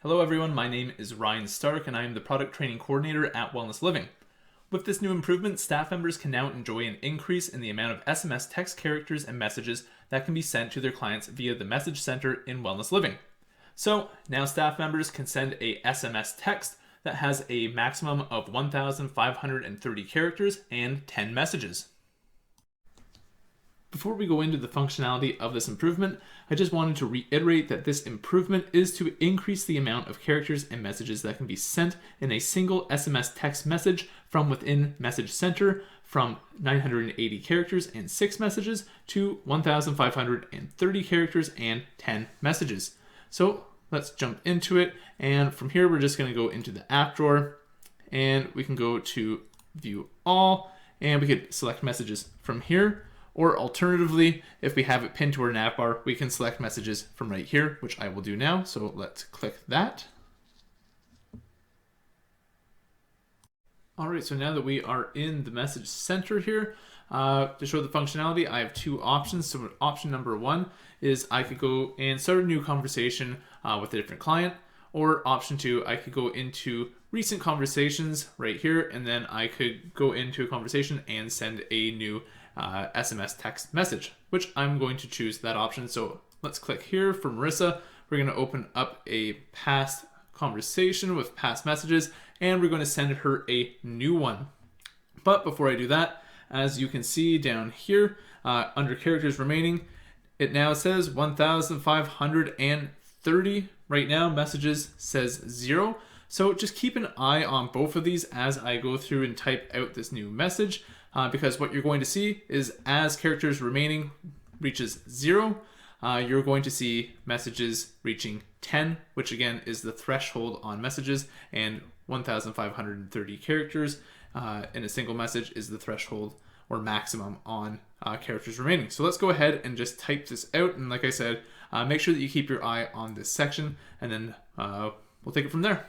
Hello everyone, my name is Ryan Stark and I am the Product Training Coordinator at WellnessLiving. With this new improvement, staff members can now enjoy an increase in the amount of SMS text characters and messages that can be sent to their clients via the Message Center in WellnessLiving. So now staff members can send a SMS text that has a maximum of 1,530 characters and 10 messages. Before we go into the functionality of this improvement, I just wanted to reiterate that this improvement is to increase the amount of characters and messages that can be sent in a single SMS text message from within Message Center from 980 characters and 6 messages to 1,530 characters and 10 messages. So let's jump into it, and from here we're just going to go into the app drawer and we can go to View All and we could select messages from here. Or alternatively, if we have it pinned to our nav bar, we can select messages from right here, which I will do now. So let's click that. All right, so now that we are in the Message Center here, to show the functionality, I have two options. So option number one is I could go and start a new conversation with a different client. Or option two, I could go into recent conversations right here, and then I could go into a conversation and send a new SMS text message, which I'm going to choose that option. So let's click here for Marissa. We're going to open up a past conversation with past messages, and we're going to send her a new one. But before I do that, as you can see down here, under characters remaining, it now says 1,530. Right now, messages says 0. So just keep an eye on both of these as I go through and type out this new message. Because what you're going to see is as characters remaining reaches 0, you're going to see messages reaching 10, which again is the threshold on messages, and 1,530 characters in a single message is the threshold or maximum on characters remaining. So let's go ahead and just type this out, and like I said, make sure that you keep your eye on this section, and then we'll take it from there.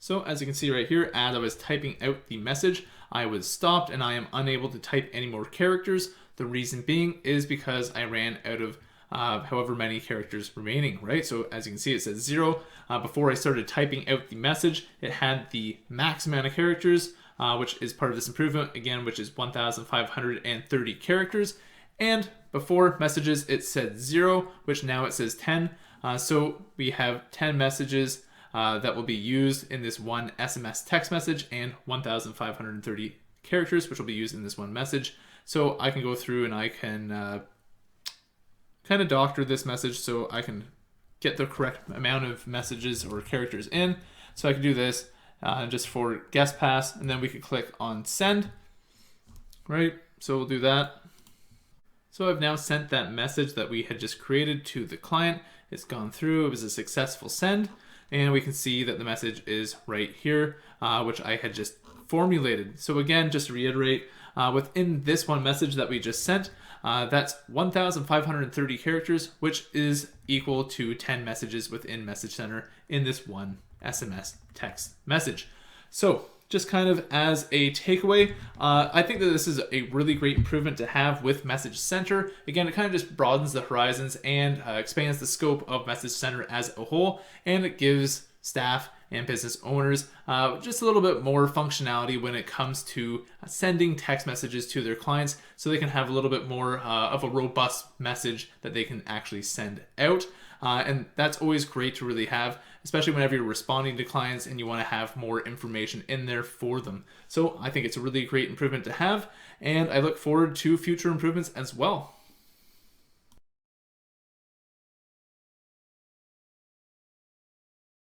So as you can see right here, as I was typing out the message, I was stopped and I am unable to type any more characters. The reason being is because I ran out of however many characters remaining, right? So as you can see, it says 0. Before I started typing out the message, it had the max amount of characters, which is part of this improvement, again, which is 1,530 characters. And before messages, it said 0, which now it says 10. So we have 10 messages that will be used in this one SMS text message, and 1,530 characters, which will be used in this one message. So I can go through and I can kind of doctor this message so I can get the correct amount of messages or characters in. So I can do this just for guest pass, and then we could click on send, right? So we'll do that. So I've now sent that message that we had just created to the client. It's gone through, it was a successful send. And we can see that the message is right here, which I had just formulated. So again, just to reiterate, within this one message that we just sent, that's 1,530 characters, which is equal to 10 messages within Message Center in this one SMS text message. So just kind of as a takeaway, I think that this is a really great improvement to have with Message Center. Again, it kind of just broadens the horizons and expands the scope of Message Center as a whole, and it gives staff and business owners just a little bit more functionality when it comes to sending text messages to their clients, so they can have a little bit more of a robust message that they can actually send out. And that's always great to really have, especially whenever you're responding to clients and you want to have more information in there for them. So I think it's a really great improvement to have, and I look forward to future improvements as well.